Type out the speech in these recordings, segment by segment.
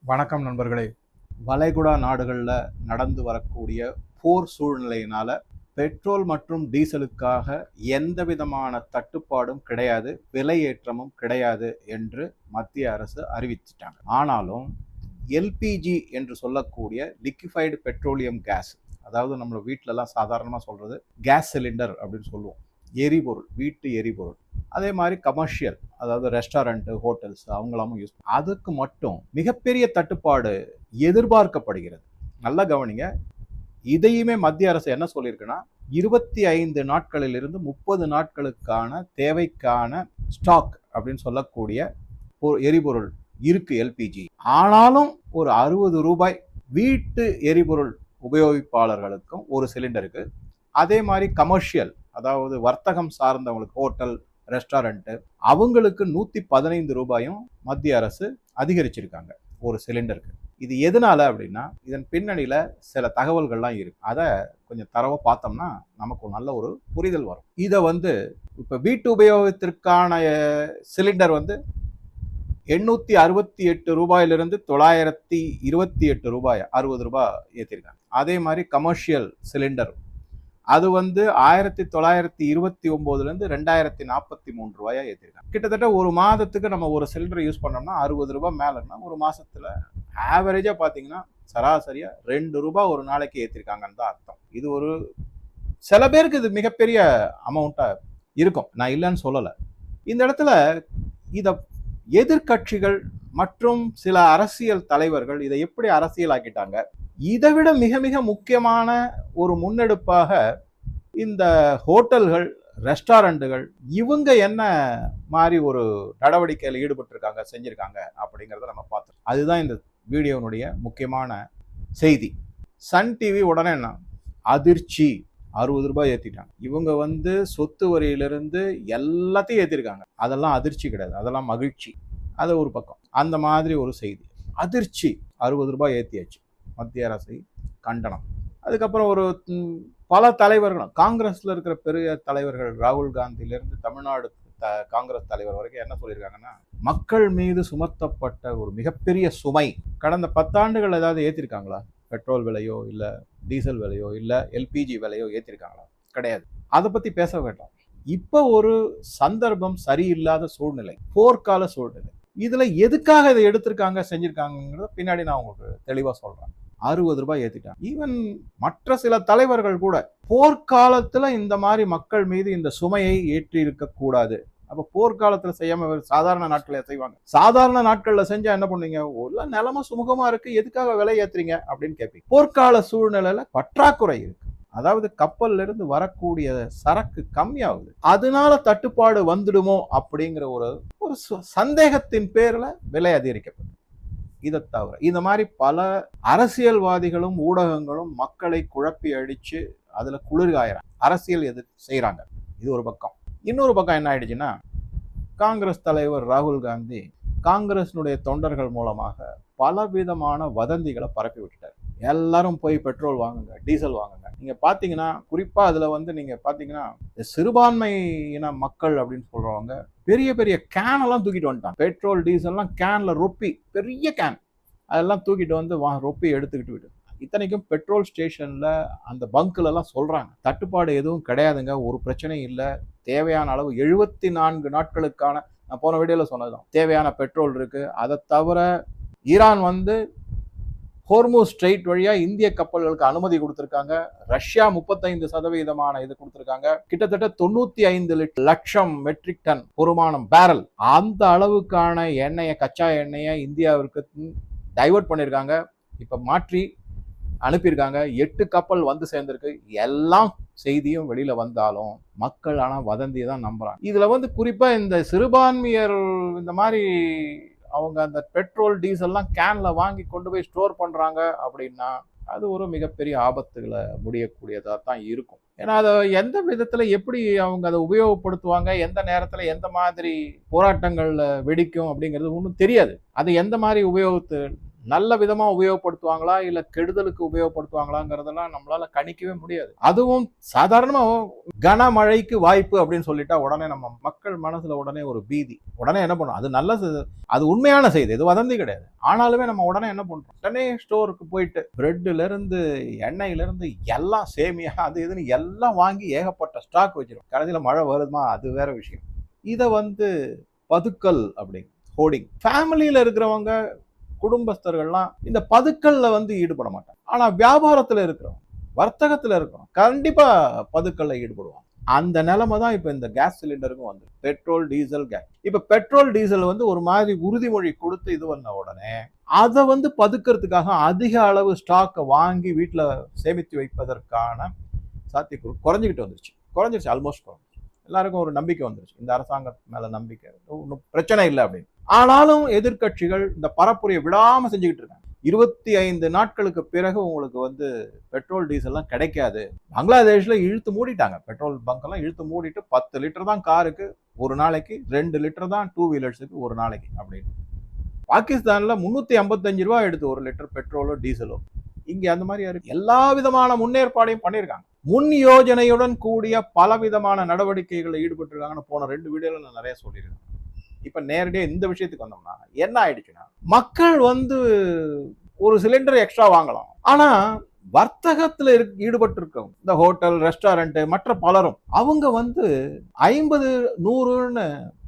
வணக்கம் நண்பர்களே. வளைகுடா நாடுகளில் நடந்து வரக்கூடிய போர் சூழ்நிலையினால பெட்ரோல் மற்றும் டீசலுக்காக எந்த விதமான தட்டுப்பாடும் கிடையாது, விலையேற்றமும் கிடையாது என்று மத்திய அரசு அறிவிச்சிட்டாங்க. ஆனாலும் எல்பிஜி என்று சொல்லக்கூடிய லிக்விஃபைடு பெட்ரோலியம் கேஸ், அதாவது நம்ம வீட்டிலலாம் சாதாரணமாக சொல்றது கேஸ் சிலிண்டர் அப்படின்னு சொல்லுவோம். எரிபொருள், வீட்டு எரிபொருள். அதே மாதிரி கமர்ஷியல், அதாவது ரெஸ்டாரண்ட், ஹோட்டல்ஸ் அவங்களாமும் யூஸ் அதுக்கு மட்டும் மிகப்பெரிய தட்டுப்பாடு எதிர்பார்க்கப்படுகிறது. நல்லா கவனிங்க. இதையுமே மத்திய அரசு என்ன சொல்லியிருக்குன்னா 25 நாட்களிலிருந்து 30 நாட்களுக்கான தேவைக்கான ஸ்டாக் அப்படின்னு சொல்லக்கூடிய ஒரு எரிபொருள் இருக்கு எல்பிஜி. ஆனாலும் ஒரு 60 ரூபாய் வீட்டு எரிபொருள் உபயோகிப்பாளர்களுக்கும் ஒரு சிலிண்டருக்கு, அதே மாதிரி கமர்ஷியல், அதாவது வர்த்தகம் சார்ந்தவங்களுக்கு, ஹோட்டல், ரெஸ்டாரண்ட், அவங்களுக்கு 115 ரூபாயும் மத்திய அரசு அதிகரிச்சிருக்காங்க ஒரு சிலிண்டருக்கு. இது எதனால அப்படின்னா, இதன் பின்னணியில சில தகவல்கள்லாம் இருக்கு. அதை கொஞ்சம் தரவா பார்த்தோம்னா நமக்கு நல்ல ஒரு புரிதல் வரும். இதை இப்ப வீட்டு உபயோகத்திற்கான சிலிண்டர் 868 ரூபாயிலிருந்து 928 ரூபாய், 60 ரூபாய் ஏற்றிருக்காங்க. அதே மாதிரி கமர்ஷியல் சிலிண்டர் அது 1929லேருந்து 2043 ரூபாயா ஏற்றிருக்காங்க. கிட்டத்தட்ட ஒரு மாதத்துக்கு நம்ம ஒரு சிலிண்டர் யூஸ் பண்ணோம்னா 60 ரூபாய் மேலன்னா ஒரு மாசத்துல ஆவரேஜா பாத்தீங்கன்னா சராசரியா 2 ரூபாய் ஒரு நாளைக்கு ஏற்றிருக்காங்கன்னு தான் அர்த்தம். இது ஒரு சில பேருக்கு இது மிகப்பெரிய அமௌண்ட்டா இருக்கும், நான் இல்லைன்னு சொல்லல. இந்த இடத்துல இத எதிர்கட்சிகள் மற்றும் சில அரசியல் தலைவர்கள் இதை எப்படி அரசியலாக்கிட்டாங்க, இதை விட மிக மிக முக்கியமான ஒரு முன்னெடுப்பாக இந்த ஹோட்டல்கள், ரெஸ்டாரண்ட்டுகள் இவங்க என்ன மாதிரி ஒரு நடவடிக்கையில் ஈடுபட்டிருக்காங்க, செஞ்சிருக்காங்க அப்படிங்கிறத நம்ம பார்த்தோம். அதுதான் இந்த வீடியோனுடைய முக்கியமான செய்தி. சன் டிவி உடனே என்ன அதிர்ச்சி, 60 ரூபாய் ஏற்றிட்டாங்க. இவங்க சொத்து வரியிலிருந்து எல்லாத்தையும் ஏற்றிருக்காங்க. அதெல்லாம் அதிர்ச்சி கிடையாது, அதெல்லாம் மகிழ்ச்சி. அது ஒரு பக்கம். அந்த மாதிரி ஒரு செய்தி, அதிர்ச்சி, 60 ரூபாய் ஏற்றியாச்சு, மத்திய அரசை கண்டனம். அதுக்கப்புறம் ஒரு பல தலைவர்களும், காங்கிரஸ்ல இருக்கிற பெரிய தலைவர்கள், ராகுல் காந்தியிலிருந்து தமிழ்நாடு காங்கிரஸ் தலைவர் வரைக்கும் என்ன சொல்லியிருக்காங்கன்னா, மக்கள் மீது சுமத்தப்பட்ட ஒரு மிகப்பெரிய சுமை. கடந்த 10 ஆண்டுகள் ஏதாவது ஏற்றிருக்காங்களா? பெட்ரோல் விலையோ இல்லை டீசல் விலையோ இல்லை எல்பிஜி விலையோ ஏற்றிருக்காங்களா? கிடையாது. அதை பத்தி பேச வேண்டாம். இப்போ ஒரு சந்தர்ப்பம் சரியில்லாத சூழ்நிலை, போர்க்கால சூழ்நிலை. இதுல எதுக்காக இதை எடுத்திருக்காங்க, செஞ்சிருக்காங்கிறத பின்னாடி நான் உங்களுக்கு தெளிவா சொல்றேன். 60 ரூபாய் ஏத்திட்டாங்க. ஈவன் மற்ற சில தலைவர்கள் கூட போர்க்காலத்துல இந்த மாதிரி மக்கள் மீது இந்த சுமையை ஏற்றி இருக்க கூடாது. அப்ப போர்க்காலத்துல செய்யாம சாதாரண நாட்கள செய்வாங்க. சாதாரண நாட்கள்ல செஞ்சா என்ன பண்ணுவீங்க? ஒரு நிலைமை சுமூகமா இருக்கு, எதுக்காக விலை ஏத்துறீங்க அப்படின்னு கேட்பீங்க. போர்க்கால சூழ்நிலையில பற்றாக்குறை இருக்கு. அதாவது கப்பல்ல இருந்து வரக்கூடிய சரக்கு கம்மியாகுது, அதனால தட்டுப்பாடு வந்துடுமோ அப்படிங்கிற ஒரு சந்தேகத்தின் பேர்ல விலை அதிகரிக்கப்படும். இதை தவிர இந்த மாதிரி பல அரசியல்வாதிகளும் ஊடகங்களும் மக்களை குழப்பி அடிச்சு அதுல குளிர்காயிறாங்க, அரசியல் எது செய்யறாங்க. இது ஒரு பக்கம். இன்னொரு பக்கம் என்ன ஆயிடுச்சுன்னா, காங்கிரஸ் தலைவர் ராகுல் காந்தி காங்கிரஸினுடைய தொண்டர்கள் மூலமாக பலவிதமான வதந்திகளை பரப்பி விட்டுட்டார். எல்லாரும் போய் பெட்ரோல் வாங்குங்க, டீசல் வாங்குங்க. நீங்க பாத்தீங்கன்னா குறிப்பா அதுல நீங்க பாத்தீங்கன்னா சிறுபான்மையின மக்கள் அப்படின்னு சொல்றவங்க பெரிய பெரிய கேன் எல்லாம் தூக்கிட்டு வந்துட்டாங்க. பெட்ரோல் டீசல்லாம் கேன்ல ரொப்பி, பெரிய கேன், அதெல்லாம் தூக்கிட்டு ரொப்பி எடுத்துக்கிட்டு விட்டு. இத்தனைக்கும் பெட்ரோல் ஸ்டேஷன்ல அந்த பங்க்ல எல்லாம் சொல்றாங்க தட்டுப்பாடு எதுவும் கிடையாதுங்க, ஒரு பிரச்சனையும் இல்லை, தேவையான அளவு 74 நாட்களுக்கான, நான் போன வீடியோல சொன்னதுதான், தேவையான பெட்ரோல் இருக்கு. அதை தவிர ஈரான் ஹோர்முஸ் ஸ்ட்ரெயிட் வழியா இந்திய கப்பல்களுக்கு அனுமதி கொடுத்திருக்காங்க. ரஷ்யா 35% இது கொடுத்திருக்காங்க. கிட்டத்தட்ட 95 லட்சம் மெட்ரிக் டன் பொறுமானம் பேரல், அந்த அளவுக்கான எண்ணெயை, கச்சா எண்ணெயை இந்தியாவிற்கு டைவர்ட் பண்ணியிருக்காங்க. இப்ப மாற்றி அனுப்பியிருக்காங்க. 8 கப்பல் சேர்ந்திருக்கு. எல்லாம் செய்தியும் வெளியில வந்தாலும் மக்கள் ஆனா வதந்தியை தான் நம்புறாங்க. இதுல குறிப்பா இந்த சிறுபான்மையர் இந்த மாதிரி அவங்க அந்த பெட்ரோல் டீசல்லாம் கேன்ல வாங்கி கொண்டு போய் ஸ்டோர் பண்றாங்க அப்படின்னா அது ஒரு மிகப்பெரிய ஆபத்துகளை முடியக்கூடியதா தான் இருக்கும். ஏன்னா அதை எந்த விதத்துல எப்படி அவங்க அதை உபயோகப்படுத்துவாங்க, எந்த நேரத்துல எந்த மாதிரி போராட்டங்கள்ல வெடிக்கும் அப்படிங்கிறது ஒன்றும் தெரியாது. அது எந்த மாதிரி உபயோகத்து நல்ல விதமா உபயோகப்படுத்துவாங்களா இல்ல கெடுதலுக்கு உபயோகப்படுத்துவாங்களாங்கிறதெல்லாம் நம்மளால கணிக்கவே முடியாது. அதுவும் சாதாரணமா கனமழைக்கு வாய்ப்பு அப்படின்னு சொல்லிட்டா உடனே நம்ம மக்கள் மனசுல உடனே ஒரு பீதி. உடனே என்ன பண்ணும், அது நல்ல அது உண்மையான செய்தி, இது வதந்தி கிடையாது. ஆனாலுமே நம்ம உடனே என்ன பண்றோம், உடனே ஸ்டோருக்கு போயிட்டு பிரெட்ல இருந்து எண்ணெயில இருந்து எல்லாம் சேமியா அது இதுன்னு எல்லாம் வாங்கி ஏகப்பட்ட ஸ்டாக் வச்சிரும். கடைசியில மழை வருதுமா, அது வேற விஷயம். இதை பதுக்கல் அப்படிங்க ஹோர்டிங். ஃபேமிலியில இருக்கிறவங்க குடும்பஸ்தர்கள்லாம் இந்த பதுக்கல்ல ஈடுபட மாட்டாங்க. ஆனா வியாபாரத்துல இருக்கிறவங்க, வர்த்தகத்துல இருக்கிறவங்க கண்டிப்பா பதுக்கல்ல ஈடுபடுவாங்க. அந்த நிலைமை தான் இப்ப இந்த கேஸ் சிலிண்டருக்கும் வந்து பெட்ரோல் டீசல் கேஸ். இப்ப பெட்ரோல் டீசல் ஒரு மாதிரி உறுதிமொழி கொடுத்து இது பண்ண உடனே அதை பதுக்கிறதுக்காக அதிக அளவு ஸ்டாக்கை வாங்கி வீட்டுல சேமித்து வைப்பதற்கான சாத்தியக்கூறு குறைஞ்சிருச்சு ஆல்மோஸ்ட். எல்லாருக்கும் ஒரு நம்பிக்கை வந்துருச்சு, இந்த அரசாங்கம் மேல நம்பிக்கை, ஒன்றும் பிரச்சனை இல்லை அப்படின்னு. ஆனாலும் எதிர்கட்சிகள் இந்த பரப்புரையை விடாம செஞ்சுக்கிட்டு இருக்காங்க. 25 நாட்களுக்கு பிறகு உங்களுக்கு பெட்ரோல் டீசல்லாம் கிடைக்காது. பங்களாதேஷ்ல இழுத்து மூடிட்டாங்க, பெட்ரோல் பங்க் எல்லாம் இழுத்து மூடிட்டு 10 லிட்டர் தான் காருக்கு ஒரு நாளைக்கு, 2 லிட்டர் தான் 2 வீலர்ஸுக்கு ஒரு நாளைக்கு அப்படின்னு. பாகிஸ்தான்ல 355 ரூபாய் எடுத்து 1 லிட்டர் பெட்ரோலோ டீசலோ. இங்க அந்த மாதிரி இருக்கு. எல்லா விதமான முன்னேற்பாடையும் பண்ணியிருக்காங்க. முன் யோஜனையுடன் கூடிய பலவிதமான நடவடிக்கைகளை ஈடுபட்டிருக்காங்கன்னு போன 2 வீடியோல நான் நிறைய சொல்லியிருக்கேன். இப்ப நேரடியா இந்த விஷயத்துக்கு வந்தோம்னா என்ன ஆயிடுச்சுன்னா, மக்கள் ஒரு சிலிண்டர் எக்ஸ்ட்ரா வாங்கலாம். ஆனா வர்த்தகத்துல ஈடுபட்டு இருக்கோம், இந்த ஹோட்டல், ரெஸ்டாரண்ட், மற்ற பலரும் அவங்க 50, 100ன்னு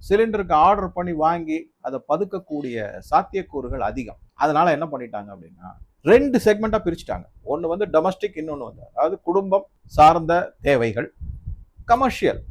சிலிண்டருக்கு ஆர்டர் பண்ணி வாங்கி அதை பதுக்கக்கூடிய சாத்தியக்கூறுகள் அதிகம். அதனால என்ன பண்ணிட்டாங்க அப்படின்னா, 2 செக்மெண்டா பிரிச்சுட்டாங்க. ஒன்னு டொமஸ்டிக், இன்னொன்னு அதாவது குடும்பம் சார்ந்த தேவைகள், கமர்ஷியல்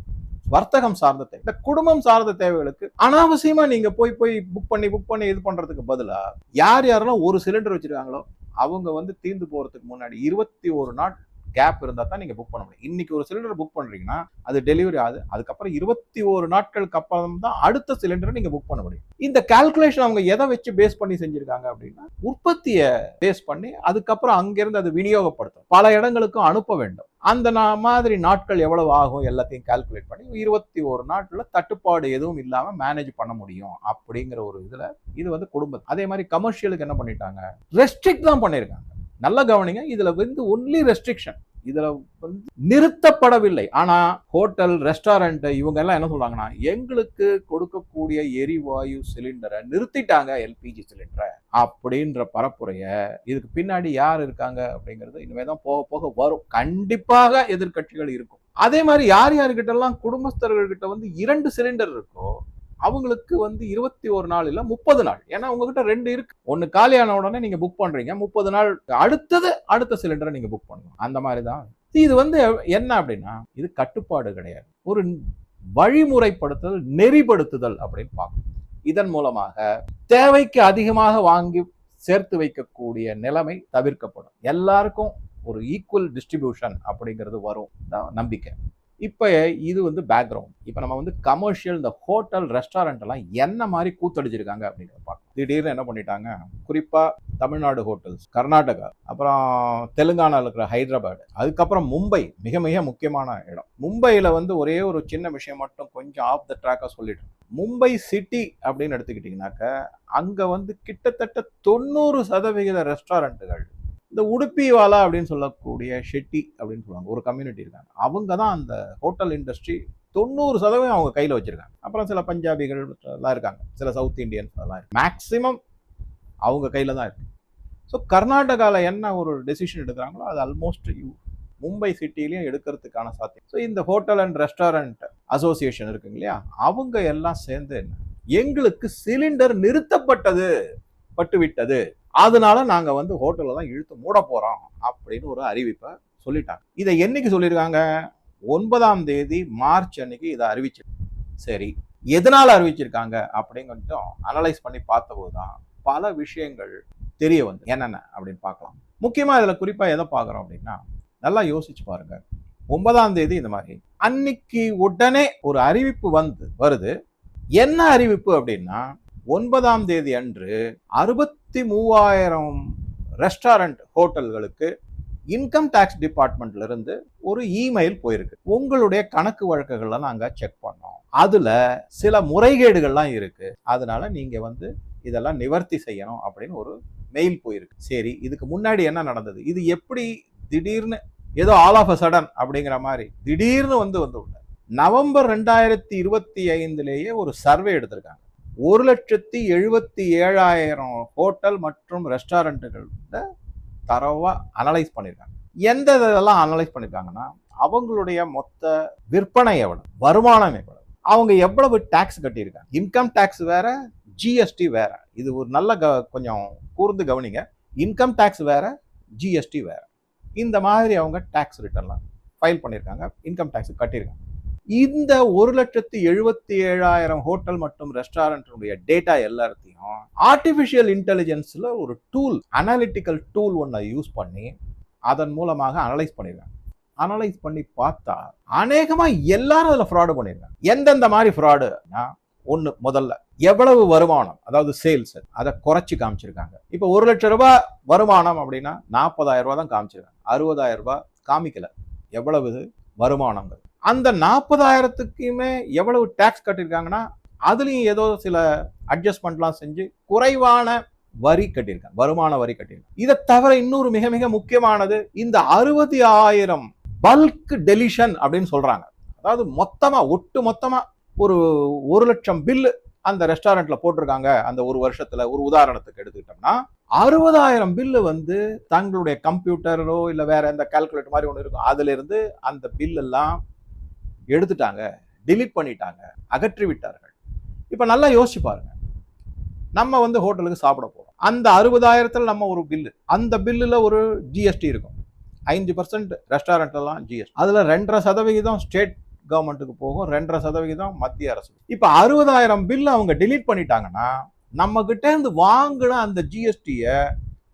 வர்த்தகம் சார்ந்த தேவை. இந்த குடும்பம் சார்ந்த தேவைகளுக்கு அனாவசியமா நீங்க போய் புக் பண்ணி இது பண்றதுக்கு பதிலா யாரெல்லாம் ஒரு சிலிண்டர் வச்சிருக்காங்களோ அவங்க தீர்ந்து போறதுக்கு முன்னாடி 21 நாள் கேப் இருந்தா தான் நீங்க புக் பண்ண முடியும். இன்னைக்கு ஒரு சிலிண்டர் புக் பண்றீங்கன்னா அது டெலிவரி ஆகுது, அதுக்கப்புறம் 21 நாட்களுக்கு அப்புறம் தான் அடுத்த சிலிண்டரை நீங்க புக் பண்ண முடியும். இந்த கால்குலேஷன் அவங்க எதை வச்சு பேஸ் பண்ணி செஞ்சிருக்காங்க அப்படின்னா, உற்பத்தியை பேஸ் பண்ணி அதுக்கப்புறம் அங்கிருந்து அது விநியோகப்படுத்தும், பல இடங்களுக்கும் அனுப்ப வேண்டும். அந்த மாதிரி நாட்கள் எவ்வளவு ஆகும் எல்லாத்தையும் கால்குலேட் பண்ணி 21 நாட்கள்ல தட்டுப்பாடு எதுவும் இல்லாம மேனேஜ் பண்ண முடியும் அப்படிங்கிற ஒரு இதுல இது குடும்பம். அதே மாதிரி கமர்ஷியலுக்கு என்ன பண்ணிட்டாங்க, ரெஸ்ட்ரிக்ட் தான் பண்ணிருக்காங்க. நல்ல கவனிங்க, இதுல ஒன்லி ரெஸ்ட்ரிக்ஷன், இதுல நிறுத்தப்படவில்லை. ஆனா ஹோட்டல், ரெஸ்டாரண்ட் இவங்க எல்லாம் என்ன சொல்றாங்கன்னா, எங்களுக்கு கொடுக்கக்கூடிய எரிவாயு சிலிண்டரை நிறுத்திட்டாங்க, எல்பிஜி சிலிண்டரை அப்படின்ற பரப்புரைய. இதுக்கு பின்னாடி யார் இருக்காங்க அப்படிங்கிறது இனிமேதான் போக போக வரும். கண்டிப்பாக எதிர்கட்சிகள் இருக்கும். அதே மாதிரி யார்கிட்ட எல்லாம் குடும்பஸ்தர்கள் கிட்ட 2 சிலிண்டர் இருக்கோ அவங்களுக்கு 21 நாள் இல்ல 30 நாள். ஏன்னா உங்ககிட்ட 2 இருக்கு, ஒன்னு காலியான உடனே நீங்க புக் பண்றீங்க, 30 நாள் அடுத்த சிலிண்டரை நீங்க புக் பண்ணணும். அந்த மாதிரிதான் இது என்ன அப்படின்னா, இது கட்டுப்பாடு கிடையாது, ஒரு வழிமுறைப்படுத்துதல், நெறிப்படுத்துதல் அப்படின்னு பார்க்கணும். இதன் மூலமாக தேவைக்கு அதிகமாக வாங்கி சேர்த்து வைக்கக்கூடிய நிலைமை தவிர்க்கப்படும். எல்லாருக்கும் ஒரு ஈக்குவல் டிஸ்ட்ரிபியூஷன் அப்படிங்கிறது வரும் நம்பிக்கை. இப்ப இது பேக்ரவுண்ட். இப்ப நம்ம கமர்ஷியல், இந்த ஹோட்டல், ரெஸ்டாரண்ட் எல்லாம் என்ன மாதிரி கூத்தடிச்சிருக்காங்க அப்படிங்கிறத பார்க்கணும். திடீர்னு என்ன பண்ணிட்டாங்க, குறிப்பா தமிழ்நாடு ஹோட்டல்ஸ், கர்நாடகா, அப்புறம் தெலுங்கானால இருக்கிற ஹைதராபாத், அதுக்கப்புறம் மும்பை மிக மிக முக்கியமான இடம். மும்பையில ஒரே ஒரு சின்ன விஷயம் மட்டும் கொஞ்சம் ஆஃப் த ட்ராக்கா சொல்லிட்டு, மும்பை சிட்டி அப்படின்னு எடுத்துக்கிட்டீங்கன்னாக்க அங்க கிட்டத்தட்ட 90% ரெஸ்டாரண்ட்டுகள் இந்த உடுப்பிவாலா அப்படின்னு சொல்லக்கூடிய ஷெட்டி அப்படின்னு சொல்லுவாங்க, ஒரு கம்யூனிட்டி இருக்காங்க. அவங்க தான் அந்த ஹோட்டல் இண்டஸ்ட்ரி 90% அவங்க கையில் வச்சிருக்காங்க. அப்புறம் சில பஞ்சாபிகள் எல்லாம் இருக்காங்க, சில சவுத் இண்டியன்ஸ் எல்லாம் இருக்கு. மேக்சிமம் அவங்க கையில் தான் இருக்கு. ஸோ கர்நாடகாவில் என்ன ஒரு டெசிஷன் எடுக்கிறாங்களோ அது ஆல்மோஸ்ட் மும்பை சிட்டிலையும் எடுக்கிறதுக்கான சாத்தியம். ஸோ இந்த ஹோட்டல் அண்ட் ரெஸ்டாரண்ட் அசோசியேஷன் இருக்குங்க இல்லையா, அவங்க எல்லாம் சேர்ந்து என்ன, எங்களுக்கு சிலிண்டர் நிறுத்தப்பட்டது பட்டுவிட்டது, அதனால நாங்க ஹோட்டல்ல தான் இழுத்து மூட போறோம் அப்படின்னு ஒரு அறிவிப்பை சொல்லிட்டாங்க. இதை என்னைக்கு சொல்லியிருக்காங்க, 9ஆம் தேதி மார்ச் அன்னைக்கு இதை அறிவிச்சு. சரி, எதனால அறிவிச்சிருக்காங்க அப்படின்னு கொஞ்சம் அனலைஸ் பண்ணி பார்த்தபோதுதான் பல விஷயங்கள் தெரிய வந்து என்னென்ன அப்படின்னு பார்க்கலாம். முக்கியமா இதுல குறிப்பா எதை பார்க்குறோம் அப்படின்னா, நல்லா யோசிச்சு பாருங்க. 9ஆம் தேதி இந்த மாதிரி அன்னைக்கு உடனே ஒரு அறிவிப்பு வருது. என்ன அறிவிப்பு அப்படின்னா, 9ஆம் தேதி அன்று 63,000 ரெஸ்டாரண்ட் ஹோட்டல்களுக்கு இன்கம் டாக்ஸ் டிபார்ட்மெண்ட்ல இருந்து ஒரு இமெயில் போயிருக்கு. உங்களுடைய கணக்கு வழக்குகள்லாம் நாங்க செக் பண்ணோம், அதுல சில முறைகேடுகள்லாம் இருக்கு, அதனால நீங்க இதெல்லாம் நிவர்த்தி செய்யணும் அப்படின்னு ஒரு மெயில் போயிருக்கு. சரி, இதுக்கு முன்னாடி என்ன நடந்தது, இது எப்படி திடீர்னு ஏதோ ஆல் ஆஃப் அ சடன் அப்படிங்கிற மாதிரி திடீர்னு வந்து நவம்பர் 2025 ஒரு சர்வே எடுத்திருக்காங்க. 1,77,000 ஹோட்டல் மற்றும் ரெஸ்டாரண்ட்டுகள் தரவா அனலைஸ் பண்ணியிருக்காங்க. எந்த இதெல்லாம் அனலைஸ் பண்ணியிருக்காங்கன்னா, அவங்களுடைய மொத்த விற்பனை எவ்வளவு, வருமானம் எவ்வளவு, அவங்க எவ்வளவு டாக்ஸ் கட்டியிருக்காங்க, இன்கம் டாக்ஸ் வேற, ஜிஎஸ்டி வேற. இது ஒரு நல்ல கொஞ்சம் கூர்ந்து கவனிங்க. இன்கம் டாக்ஸ் வேற, ஜிஎஸ்டி வேற. இந்த மாதிரி அவங்க டாக்ஸ் ரிட்டர்ன்லாம் ஃபைல் பண்ணியிருக்காங்க, இன்கம் டாக்ஸ் கட்டியிருக்காங்க. இந்த 1,77,000 ஹோட்டல் மற்றும் ரெஸ்டாரண்ட்டுடைய டேட்டா எல்லாத்தையும் ஆர்டிஃபிஷியல் இன்டெலிஜென்ஸ்ல ஒரு டூல், அனாலிட்டிக்கல் டூல் ஒன்றை யூஸ் பண்ணி அதன் மூலமாக அனலைஸ் பண்ணிருக்காங்க. அனலைஸ் பண்ணி பார்த்தா அநேகமா எல்லாரும் அதுல ஃப்ராடு பண்ணிருக்காங்க. எந்தெந்த மாதிரி ஃப்ராடுனா, ஒண்ணு, முதல்ல எவ்வளவு வருமானம், அதாவது சேல்ஸ், அதை குறைச்சு காமிச்சிருக்காங்க. இப்ப 1 லட்சம் ரூபாய் வருமானம் அப்படின்னா 40,000 ரூபாய் தான் காமிச்சிருக்காங்க, 60,000 ரூபாய் காமிக்கல எவ்வளவு வருமானங்கள். அந்த 40,000த்துக்குமே எவ்வளவு டாக்ஸ் கட்டிருக்காங்கன்னா, அதுலயும் ஏதோ சில அட்ஜஸ்ட்மெண்ட்லாம் செஞ்சு குறைவான வரி கட்டியிருக்காங்க, வருமான வரி கட்டியிருக்காங்க. இதை தவிர இன்னொரு மிக மிக முக்கியமானது, இந்த 60,000 பல்க் டெலிஷன் அப்படின்னு சொல்றாங்க. அதாவது மொத்தமா, ஒட்டு மொத்தமா ஒரு 1 லட்சம் பில்லு அந்த ரெஸ்டாரண்ட்ல போட்டிருக்காங்க. அந்த ஒரு வருஷத்துல, ஒரு உதாரணத்துக்கு எடுத்துக்கிட்டோம்னா 60,000 பில்லு வந்து தங்களுடைய கம்ப்யூட்டரோ இல்ல வேற எந்த கால்குலேட்டர் மாதிரி ஒன்று இருக்கும், அதுல இருந்து அந்த பில் எல்லாம் எடுத்துட்டாங்க, டிலீட் பண்ணிட்டாங்க, அகற்றி விட்டார்கள். இப்ப நல்லா யோசிச்சு பாருங்க, நம்ம வந்து ஹோட்டலுக்கு சாப்பிட போறோம். அந்த 60,000த்துல நம்ம ஒரு பில்லு, அந்த பில்லுல ஒரு ஜிஎஸ்டி இருக்கும், 5% ரெஸ்டாரண்ட்லாம் ஜிஎஸ்டி, அதுல 2.5% ஸ்டேட் கவர்மெண்ட்டுக்கு போகும், 2.5% மத்திய அரசு. இப்ப 60,000 பில் அவங்க டிலீட் பண்ணிட்டாங்கன்னா, நம்ம கிட்ட இருந்து வாங்கின அந்த ஜிஎஸ்டிய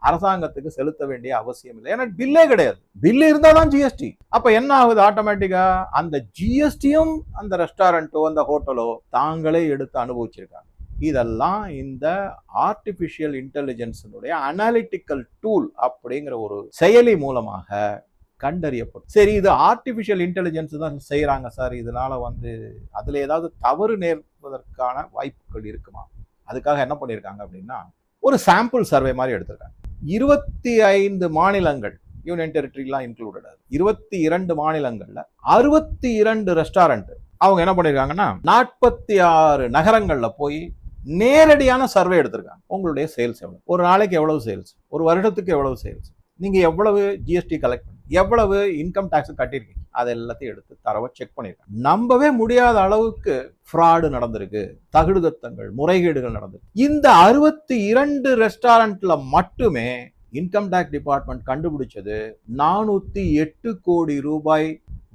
அரசாங்கத்துக்கு செலுத்த வேண்டிய அவசியம் இல்லை. ஏன்னா பில்லே கிடையாது, பில்லு இருந்தா தான் ஜிஎஸ்டி. அப்ப என்ன ஆகுது, ஆட்டோமேட்டிக்கா அந்த ஜிஎஸ்டியும் அந்த ரெஸ்டாரண்ட்டோ அந்த ஹோட்டலோ தாங்களே எடுத்து அனுபவிச்சிருக்காங்க. இதெல்லாம் இந்த ஆர்டிபிஷியல் இன்டெலிஜென்ஸினுடைய அனாலிட்டிக்கல் டூல் அப்படிங்கிற ஒரு செயலி மூலமாக கண்டறியப்படும். சரி, இது ஆர்டிபிஷியல் இன்டெலிஜென்ஸ் தான் செய்யறாங்க சார், இதனால வந்து அதுல ஏதாவது தவறு நேர்வதற்கான வாய்ப்புகள் இருக்குமா? அதுக்காக என்ன பண்ணியிருக்காங்க அப்படின்னா, ஒரு சாம்பிள் சர்வே மாதிரி எடுத்திருக்காங்க. 25 மாநிலங்கள், யூனியன் டெரிட்டரிலாம் இன்க்ளூடட், 22 மாநிலங்கள்ல 62 ரெஸ்டாரண்ட் அவங்க என்ன பண்ணிருக்காங்கன்னா 46 நகரங்கள்ல போய் நேரடியான சர்வே எடுத்திருக்காங்க. உங்களுடைய சேல்ஸ் எவ்வளவு, ஒரு நாளைக்கு எவ்வளவு சேல்ஸ், ஒரு வருடத்துக்கு எவ்வளவு சேல்ஸ், நீங்க எவ்வளவு ஜிஎஸ்டி கலெக்ட் பண்ணி, எவ்வளவு இன்கம் டாக்ஸ் கட்டியிருக்கீங்க, அதை எல்லாத்தையும் எடுத்து தரவை செக் பண்ணிருக்காங்க. நம்பவே முடியாத அளவுக்கு ஃப்ராடு நடந்திருக்கு, தகுடுதத்தங்கள், முறைகேடுகள் நடந்திருக்கு. இந்த 62 ரெஸ்டாரண்ட்ல மட்டுமே இன்கம் டாக்ஸ் டிபார்ட்மெண்ட் கண்டுபிடிச்சது 408 கோடி ரூபாய்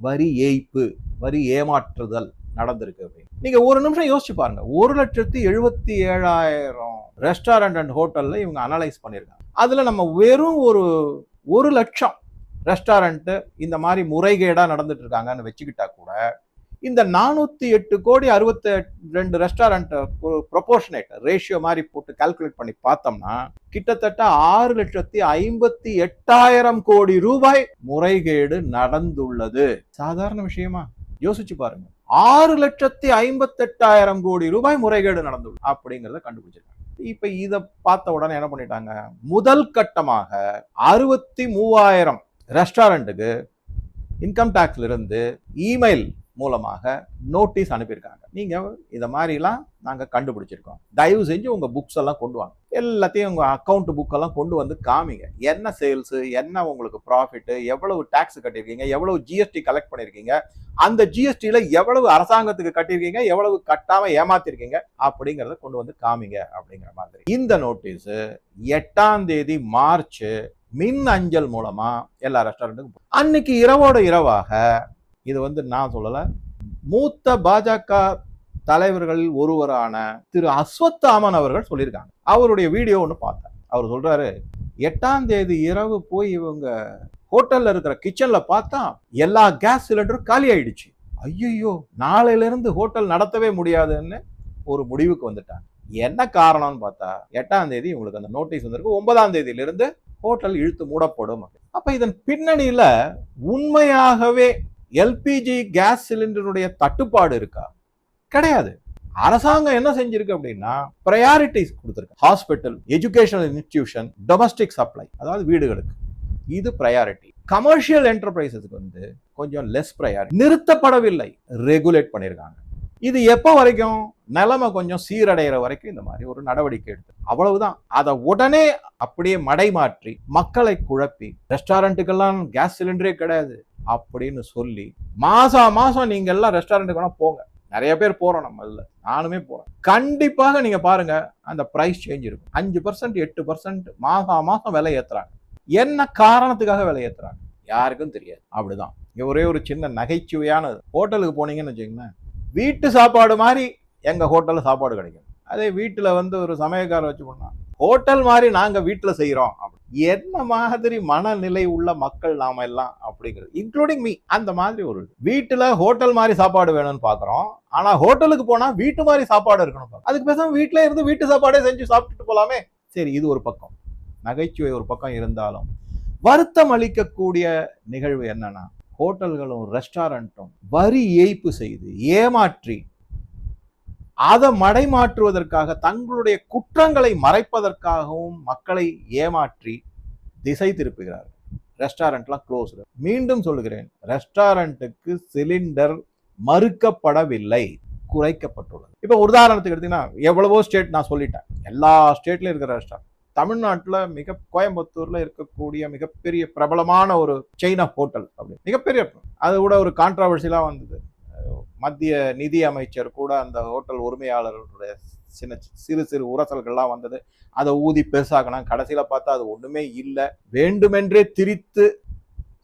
வரி ஏய்ப்பு, வரி ஏமாற்றுதல் நடந்திருக்கு. நீங்க ஒரு நிமிஷம் யோசிச்சு பாருங்க, 1,77,000 ரெஸ்டாரண்ட் அண்ட் ஹோட்டல்ல இவங்க அனலைஸ் பண்ணிருக்காங்க. அதுல நம்ம வெறும் ஒரு லட்சம் ரெஸ்டாரண்ட் இந்த மாதிரி முறைகேடா நடந்துட்டு இருக்காங்கன்னு வச்சுக்கிட்டா கூட, இந்த 408 கோடி 62 ரெஸ்டாரண்ட் ஒரு ப்ரொபோர்ஷனேட் ரேஷியோ மாதிரி போட்டு கால்குலேட் பண்ணி பார்த்தோம்னா கிட்டத்தட்ட 6,58,000 கோடி ரூபாய் முறைகேடு நடந்துள்ளது. சாதாரண விஷயமா? யோசிச்சு பாருங்க, 6,58,000 கோடி ரூபாய் முறைகேடு நடந்துள்ளது அப்படிங்கறத கண்டுபிடிச்சிருக்காங்க. இப்ப இத பார்த்த உடனே என்ன பண்ணிட்டாங்க, முதல் கட்டமாக 63,000 ரெஸ்டாரண்ட்டுக்கு இன்கம் டாக்ஸ்ல இருந்து இமெயில் மூலமாக நோட்டீஸ் அனுப்பியிருக்காங்க. நீங்க இத மாதிரிலாம் நாங்க கண்டுபிடிச்சிருக்கோம், தயவு செஞ்சு உங்க புக்ஸ் எல்லாம் கொண்டு வாங்க, எல்லாத்தையும் உங்க அக்கௌண்ட் புக் எல்லாம் கொண்டு வந்து காமிங்க, என்ன சேல்ஸ், என்ன உங்களுக்கு ப்ராஃபிட், எவ்வளவு டாக்ஸ் கட்டிருக்கீங்க, எவ்வளவு ஜிஎஸ்டி கலெக்ட் பண்ணிருக்கீங்க, அந்த ஜிஎஸ்டில எவ்வளவு அரசாங்கத்துக்கு கட்டிருக்கீங்க, எவ்வளவு கட்டாம ஏமாத்திருக்கீங்க அப்படிங்கறத கொண்டு வந்து காமிங்க அப்படிங்கிற மாதிரி. இந்த நோட்டீஸ் 8ஆம் தேதி மார்ச் மின் அஞ்சல் மூலமா எல்லா ரெஸ்டாரண்ட்டுக்கும் அன்னைக்கு இரவோட இரவாக, இது வந்து நான் சொல்லல, மூத்த பாஜக தலைவர்களில் ஒருவரான திரு அஸ்வத்தாமன் அவர்கள் சொல்லியிருக்காங்க. அவருடைய வீடியோ ஒன்று பார்த்தேன். அவர் சொல்றாரு, 8ஆம் தேதி இரவு போய் இவங்க ஹோட்டல்ல இருக்கிற கிச்சன்ல பார்த்தா எல்லா கேஸ் சிலிண்டரும் காலி ஆயிடுச்சு. ஐயோ, நாளையில இருந்து ஹோட்டல் நடத்தவே முடியாதுன்னு ஒரு முடிவுக்கு வந்துட்டாங்க. என்ன காரணம்னு பார்த்தா, 8ஆம் தேதி உங்களுக்கு அந்த நோட்டீஸ் வந்திருக்கு, 9ஆம் தேதியிலிருந்து ஹோட்டல் இழுத்து மூடப்படும். அப்ப இதன் பின்னணியில உண்மையாகவே எல்பிஜி கேஸ் சிலிண்டருடைய தட்டுப்பாடு இருக்கா? கிடையாது. அரசாங்கம் என்ன செஞ்சிருக்கு அப்படின்னா ப்ரையாரிட்டிஸ் கொடுத்துருக்கு. Hospital, educational institution, domestic supply, அதாவது வீடுகளுக்கு இது ப்ரையாரிட்டி. கமர்ஷியல் என்டர்பிரைசஸ்க்கு வந்து கொஞ்சம் லெஸ் ப்ரையாரிட்டி. நிறுத்தப்படவில்லை, ரெகுலேட் பண்ணியிருக்காங்க. இது எப்போ வரைக்கும் நிலைமை கொஞ்சம் சீரடைகிற வரைக்கும் இந்த மாதிரி ஒரு நடவடிக்கை எடுத்து அவ்வளவுதான். அதை உடனே அப்படியே மடை மாற்றி மக்களை குழப்பி ரெஸ்டாரண்ட்டுக்கெல்லாம் கேஸ் சிலிண்டரே கிடையாது அப்படின்னு சொல்லி மாசம் நீங்க எல்லாம் ரெஸ்டாரண்ட்டுக்கு வேணா போங்க, நிறைய பேர் போறோம், நம்ம இல்ல, நானுமே போறேன். கண்டிப்பாக நீங்க பாருங்க அந்த பிரைஸ் சேஞ்ச் இருக்கும். 5% 8% மாசம் விலை ஏத்துறாங்க. என்ன காரணத்துக்காக விலை ஏத்துறாங்க யாருக்கும் தெரியாது. அப்படிதான். ஒரே ஒரு சின்ன நகைச்சுவையானது, ஹோட்டலுக்கு போனீங்கன்னு வச்சுக்கோங்களேன், வீட்டு சாப்பாடு மாதிரி எங்க ஹோட்டல்ல சாப்பாடு கிடைக்கும். அதே வீட்டுல வந்து ஒரு சமையல்காரர் வச்சு பண்ணா ஹோட்டல் மாதிரி நாங்க வீட்டுல செய்யறோம். என்ன மாதிரி மனநிலை உள்ள மக்கள் நாம எல்லாம் அப்படிங்கிறது, இன்க்ளூடிங் மீ. அந்த மாதிரி ஒரு வீட்டுல ஹோட்டல் மாதிரி சாப்பாடு வேணும்னு பாக்குறோம், ஆனா ஹோட்டலுக்கு போனா வீட்டு மாதிரி சாப்பாடு இருக்கணும். அதுக்கு பேசாம வீட்டுல இருந்து வீட்டு சாப்பாடே செஞ்சு சாப்பிட்டுட்டு போலாமே. சரி, இது ஒரு பக்கம், நகைச்சுவை ஒரு பக்கம் இருந்தாலும் வருத்தம் அளிக்கக்கூடிய நிகழ்வு என்னன்னா, ஹோட்டல்களும் ரெஸ்டாரண்ட்டும் வரி ஏய்ப்பு செய்து ஏமாற்றி அதை மடைமாற்றுவதற்காக, தங்களுடைய குற்றங்களை மறைப்பதற்காகவும் மக்களை ஏமாற்றி திசை திருப்புகிறார். ரெஸ்டாரண்ட்லாம் க்ளோஸ். மீண்டும் சொல்லுகிறேன், ரெஸ்டாரண்ட்டுக்கு சிலிண்டர் மறுக்கப்படவில்லை, குறைக்கப்பட்டுள்ளது. இப்ப உதாரணத்துக்கு எடுத்தீங்கன்னா, எவ்வளவோ ஸ்டேட் நான் சொல்லிட்டேன், எல்லா ஸ்டேட்லயும் இருக்கிற ரெஸ்டாரண்ட். தமிழ்நாட்டில் கோயம்புத்தூர்ல இருக்கக்கூடிய மிகப்பெரிய பிரபலமான ஒரு செயின் ஆஃப் ஹோட்டல், அப்படி மிகப்பெரிய, அது கூட ஒரு கான்ட்ராவர்சிலாம் வந்தது. மத்திய நிதி அமைச்சர் கூட அந்த ஹோட்டல் உரிமையாளர்களுடைய சிறு உரசல்கள்லாம் வந்தது. அதை ஊதி பெருசாக்கணும். கடைசியில பார்த்தா அது ஒண்ணுமே இல்லை, வேண்டுமென்றே திரித்து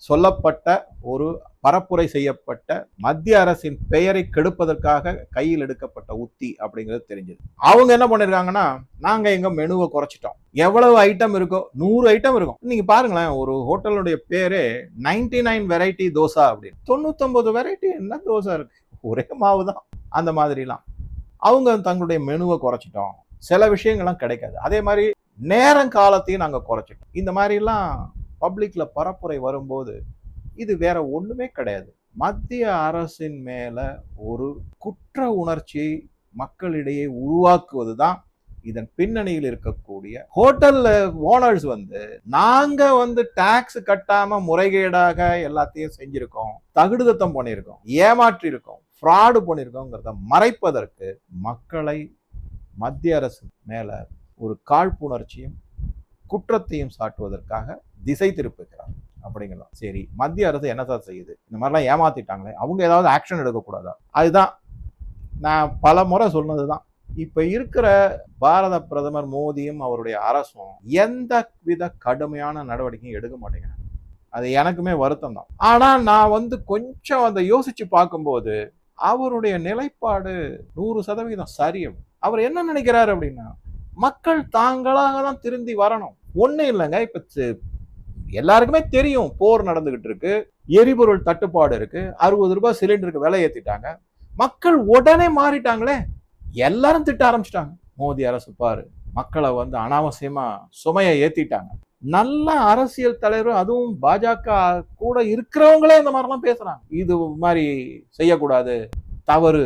சொல்லப்பட்ட ஒரு பரப்புரை செய்யப்பட்ட மத்திய அரசின் பெயரை கெடுப்பதற்காக கையில் எடுக்கப்பட்ட உத்தி அப்படிங்கிறது தெரிஞ்சது. அவங்க என்ன பண்ணிருக்காங்கன்னா, நாங்க எங்க மெனுவை குறைச்சிட்டோம். எவ்வளவு ஐட்டம் இருக்கோ 100 ஐட்டம் இருக்கும். நீங்க பாருங்களேன், ஒரு ஹோட்டலுடைய பேரே 99 வெரைட்டி தோசா அப்படின்னு. 99 வெரைட்டி என்ன தோசை இருக்கு, ஒரே மாவு தான். அந்த மாதிரிலாம் அவங்க தங்களுடைய மெனுவை குறைச்சிட்டோம். சில விஷயங்கள்லாம் கிடைக்காது. அதே மாதிரி நேரம் காலத்தையும் நாங்க குறைச்சிட்டோம். இந்த மாதிரிலாம் பப்ளிக்ல பரப்புரை வரும்போது இது வேற ஒண்ணுமே கிடையாது. மத்திய அரசின் மேல ஒரு குற்ற உணர்ச்சியை மக்களிடையே உருவாக்குவதுதான் இதன் பின்னணியில் இருக்கக்கூடிய. ஹோட்டல்ல ஓனர்ஸ் வந்து நாங்க டாக்ஸ் கட்டாம முறைகேடாக எல்லாத்தையும் செஞ்சிருக்கோம், தகுடுதத்தம் பண்ணியிருக்கோம், ஏமாற்றி இருக்கோம், ஃப்ராடு பண்ணியிருக்கோங்கிறத மறைப்பதற்கு மக்களை மத்திய அரசு மேல ஒரு காழ்ப்புணர்ச்சியும் குற்றத்தையும் சாட்டுவதற்காக திசை திருப்புகிறார் அப்படிங்கிறோம். சரி, மத்திய அரசு என்ன சார் செய்யுது? இந்த மாதிரிலாம் ஏமாத்திட்டாங்களே, அவங்க ஏதாவது ஆக்ஷன் எடுக்கக்கூடாதா? அதுதான் நான் பல முறை சொன்னதுதான். இப்ப இருக்கிற பாரத பிரதமர் மோடியும் அவருடைய அரசும் எந்த வித கடுமையான நடவடிக்கையும் எடுக்க மாட்டேங்கிறாங்க. அது எனக்குமே வருத்தம் தான். ஆனா நான் கொஞ்சம் அந்த யோசிச்சு பார்க்கும்போது அவருடைய நிலைப்பாடு 100% சரி. அவர் என்ன நினைக்கிறாரு அப்படின்னா, மக்கள் தாங்களாக தான் திருந்தி வரணும். ஒண்ணு இல்லைங்க, இப்ப எல்லாருக்குமே தெரியும் போர் நடந்துகிட்டு இருக்கு, எரிபொருள் தட்டுப்பாடு இருக்கு, 60 ரூபாய் சிலிண்டருக்கு விலை ஏத்திட்டாங்க. மக்கள் உடனே மாறிட்டாங்களே, எல்லாரும் திட்ட ஆரம்பிச்சிட்டாங்க. மோடி அரசு பாரு, மக்களை அனாவசியமா சுமையை ஏத்திட்டாங்க. நல்ல அரசியல் தலைவர், அதுவும் பாஜக கூட இருக்கிறவங்களே இந்த மாதிரிலாம் பேசுறாங்க. இது மாதிரி செய்யக்கூடாது, தவறு.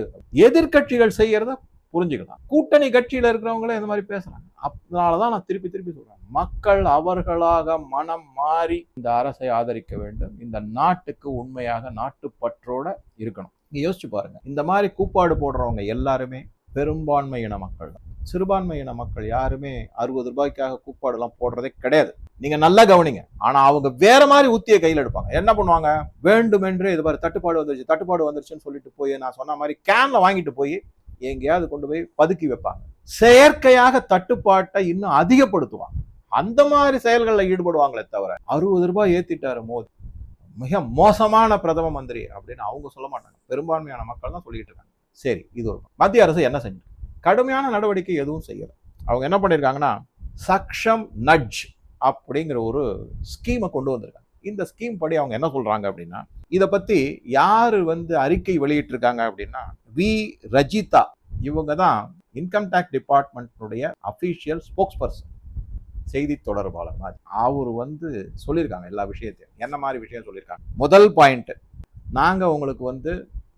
எதிர்கட்சிகள் செய்யறத புரிஞ்சுக்கலாம், கூட்டணி கட்சியில இருக்கிறவங்களே இந்த மாதிரி பேசுறாங்க. அதனாலதான் நான் திருப்பி சொல்றேன், மக்கள் அவர்களாக மனம் மாறி இந்த அரசை ஆதரிக்க வேண்டும். இந்த நாட்டுக்கு உண்மையாக நாட்டுப்பற்றோட இருக்கணும். நீங்க யோசிச்சு பாருங்க, இந்த மாதிரி கூப்பாடு போடுறவங்க எல்லாருமே பெரும்பான்மை இன மக்கள் தான். சிறுபான்மை இன மக்கள் யாருமே 60 ரூபாய்க்காக கூப்பாடு எல்லாம் போடுறதே கிடையாது. நீங்க நல்லா கவனிங்க. ஆனா அவங்க வேற மாதிரி உத்தியை கையில் எடுப்பாங்க. என்ன பண்ணுவாங்க, வேண்டுமென்று இது மாதிரி தட்டுப்பாடு வந்துருச்சுன்னு சொல்லிட்டு போய், நான் சொன்ன மாதிரி கேன்ல வாங்கிட்டு போய் எங்கேயாவது கொண்டு போய் பதுக்கி வைப்பாங்க. செயற்கையாக தட்டுப்பாட்டை இன்னும் அதிகப்படுத்துவாங்க. அந்த மாதிரி செயல்களில் ஈடுபடுவாங்களே தவிர 60 ரூபாய் ஏத்திட்டாரு மோடி, மிக மோசமான பிரதம மந்திரி அப்படின்னு அவங்க சொல்ல மாட்டாங்க. பெரும்பான்மையான மக்கள் தான் சொல்லிட்டு இருக்காங்க. சரி, இது ஒரு மத்திய அரசு என்ன செஞ்சு கடுமையான நடவடிக்கை எதுவும் செய்யல. அவங்க என்ன பண்ணிருக்காங்கன்னா, சக்ஷம் நட்ஜ் அப்படிங்கிற ஒரு ஸ்கீமை கொண்டு வந்திருக்காங்க. இந்த ஸ்கீம் படி அவங்க என்ன சொல்றாங்க அப்படின்னா, இதை பத்தி யாரு அறிக்கை வெளியிட்டு இருக்காங்க அப்படின்னா, வி ரஜிதா, இவங்க தான் இன்கம் டேக்ஸ் டிபார்ட்மெண்ட்டுடைய அபிஷியல் ஸ்போக்ஸ் பர்சன், செய்தி தொடர்பாளர் மாதிரி. அவரு சொல்லியிருக்காங்க எல்லா விஷயத்தையும். என்ன மாதிரி விஷயம் சொல்லியிருக்காங்க? முதல் பாயிண்ட், நாங்க உங்களுக்கு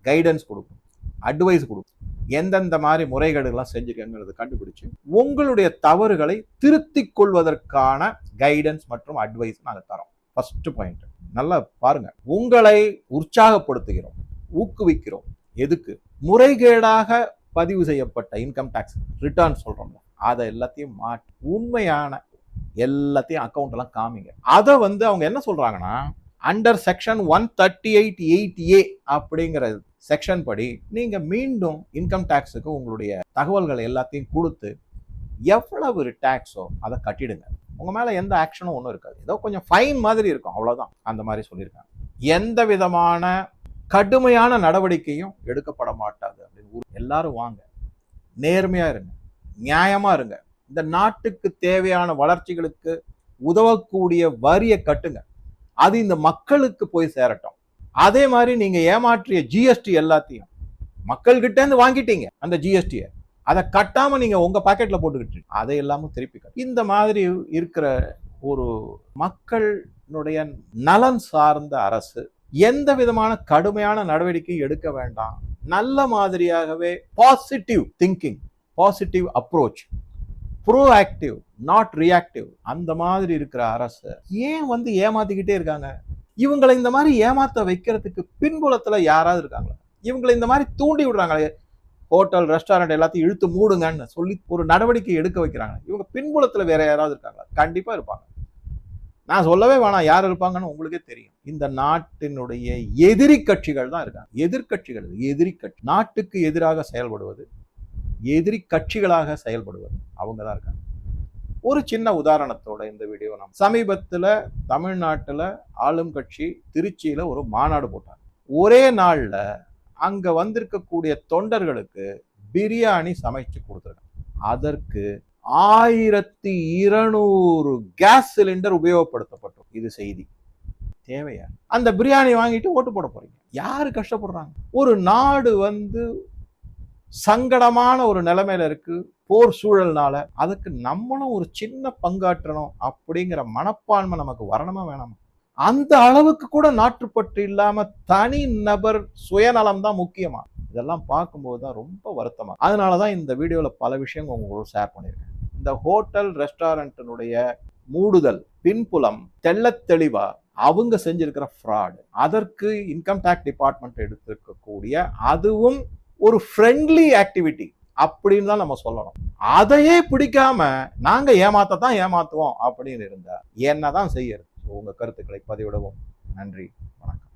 கைடன்ஸ் கொடுப்போம், அட்வைஸ் கொடுக்கும். எந்தெந்த மாதிரி முறைகேடுகள்லாம் செஞ்சுக்கங்கிறது கண்டுபிடிச்சு உங்களுடைய தவறுகளை திருத்திக் கொள்வதற்கான கைடன்ஸ் மற்றும் அட்வைஸ் நாங்கள் தரோம். ஃபர்ஸ்ட் பாயிண்ட் நல்லா பாருங்க. உங்களை உற்சாகப்படுத்துகிறோம், ஊக்குவிக்கிறோம். எதுக்கு? முறைகேடாக பதிவு செய்யப்பட்ட இன்கம் டாக்ஸ் ரிட்டர்ன் சொல்றோம்ல, அதை எல்லாத்தையும் மாற்றி உண்மையான எல்லாத்தையும் அக்கௌண்ட் எல்லாம் காமிங்க. அதை அவங்க என்ன சொல்றாங்கன்னா, அண்டர் செக்ஷன் 138(8)A அப்படிங்கிற செக்ஷன் படி நீங்க மீண்டும் இன்கம் டாக்ஸுக்கு உங்களுடைய தகவல்களை எல்லாத்தையும் கொடுத்து எவ்வளவு டாக்ஸோ அதை கட்டிடுங்க. உங்க மேல எந்த ஆக்ஷனும் ஒன்றும் இருக்காது, ஏதோ கொஞ்சம் ஃபைன் மாதிரி இருக்கும், அவ்வளவுதான். அந்த மாதிரி சொல்லியிருக்காங்க. எந்த விதமான கடுமையான நடவடிக்கையும் எடுக்கப்பட மாட்டாது அப்படின்னு. எல்லாரும் வாங்க, நேர்மையா இருங்க, நியாயமா இருங்க. இந்த நாட்டுக்கு தேவையான வளர்ச்சிகளுக்கு உதவக்கூடிய வரியை கட்டுங்க. அது இந்த மக்களுக்கு போய் சேரட்டும். அதே மாதிரி நீங்க ஏமாற்றிய ஜிஎஸ்டி எல்லாத்தையும் மக்கள்கிட்ட இருந்து வாங்கிட்டீங்க. அந்த ஜிஎஸ்டியை அதை கட்டாம நீங்க உங்க பாக்கெட்ல போட்டுக்கிட்டு அதை எல்லாமும் திருப்பி கட்டு. இந்த மாதிரி இருக்கிற ஒரு மக்களுடைய நலன் சார்ந்த அரசு எந்த விதமான கடுமையான நடவடிக்கை எடுக்க வேண்டாம். நல்ல மாதிரியாகவே positive thinking, positive approach, proactive not reactive, அந்த மாதிரி இருக்கிற அரசு ஏன் ஏமாத்திக்கிட்டே இருக்காங்க? இவங்களை இந்த மாதிரி ஏமாத்த வைக்கிறதுக்கு பின்புலத்துல யாராவது இருக்காங்களா? இவங்களை இந்த மாதிரி தூண்டி விடுறாங்களே, ஹோட்டல் ரெஸ்டாரண்ட் எல்லாத்தையும் இழுத்து மூடுங்கன்னு சொல்லி ஒரு நடவடிக்கை எடுக்க வைக்கிறாங்க. இவங்க பின்புலத்துல வேற யாராவது இருக்காங்களா? கண்டிப்பா இருப்பாங்க. நான் சொல்லவே வேணாம் யார் இருப்பாங்கன்னு உங்களுக்கே தெரியும். இந்த நாட்டினுடைய எதிரி கட்சிகள் தான் இருக்காங்க. எதிர்கட்சிகள், எதிரி கட்சி, நாட்டுக்கு எதிராக செயல்படுவது, எதிரி கட்சிகளாக செயல்படுவது அவங்க தான் இருக்காங்க. ஒரு சின்ன உதாரணத்தோட இந்த வீடியோ நம்ம சமீபத்துல தமிழ்நாட்டுல ஆளும் கட்சி திருச்சியில ஒரு மாநாடு போட்டாங்க. ஒரே நாள்ல அங்க வந்திருக்கக்கூடிய தொண்டர்களுக்கு பிரியாணி சமைச்சு கொடுத்துருக்காங்க. அதற்கு 1200 கேஸ் சிலிண்டர் உபயோகப்படுத்தப்பட்டோம். இது செய்தி தேவையா? அந்த பிரியாணி வாங்கிட்டு ஓட்டு போட போறீங்க. யாரு கஷ்டப்படுறாங்க? ஒரு நாடு சங்கடமான ஒரு நிலைமையில இருக்கு, போர் சூழல்னால. அதுக்கு நம்மளும் ஒரு சின்ன பங்காற்றணும் அப்படிங்கிற மனப்பான்மை நமக்கு வரணுமா வேணாமா? அந்த அளவுக்கு கூட நாட்டுப்பற்று இல்லாம தனி நபர் சுயநலம் தான் முக்கியமா? இதெல்லாம் பார்க்கும்போது தான் ரொம்ப வருத்தமா. அதனாலதான் இந்த வீடியோல பல விஷயங்கள் உங்களோட ஷேர் பண்ணியிருக்கேன். இந்த ஹோட்டல் ரெஸ்டாரண்ட்டினுடைய மூடுதல் பின்புலம் தெள்ள தெளிவா அவங்க செஞ்சிருக்கிற ஃப்ராடு, அதற்கு இன்கம் டாக்ஸ் டிபார்ட்மெண்ட் எடுத்திருக்கக்கூடிய அதுவும் ஒரு ஃப்ரெண்ட்லி ஆக்டிவிட்டி அப்படின்னு தான் நம்ம சொல்லணும். அதையே பிடிக்காம நாங்க ஏமாத்தத்தான் ஏமாத்துவோம் அப்படின்னு இருந்தா என்னதான் செய்யறது? உங்க கருத்துக்களை பதிவிடவும். நன்றி, வணக்கம்.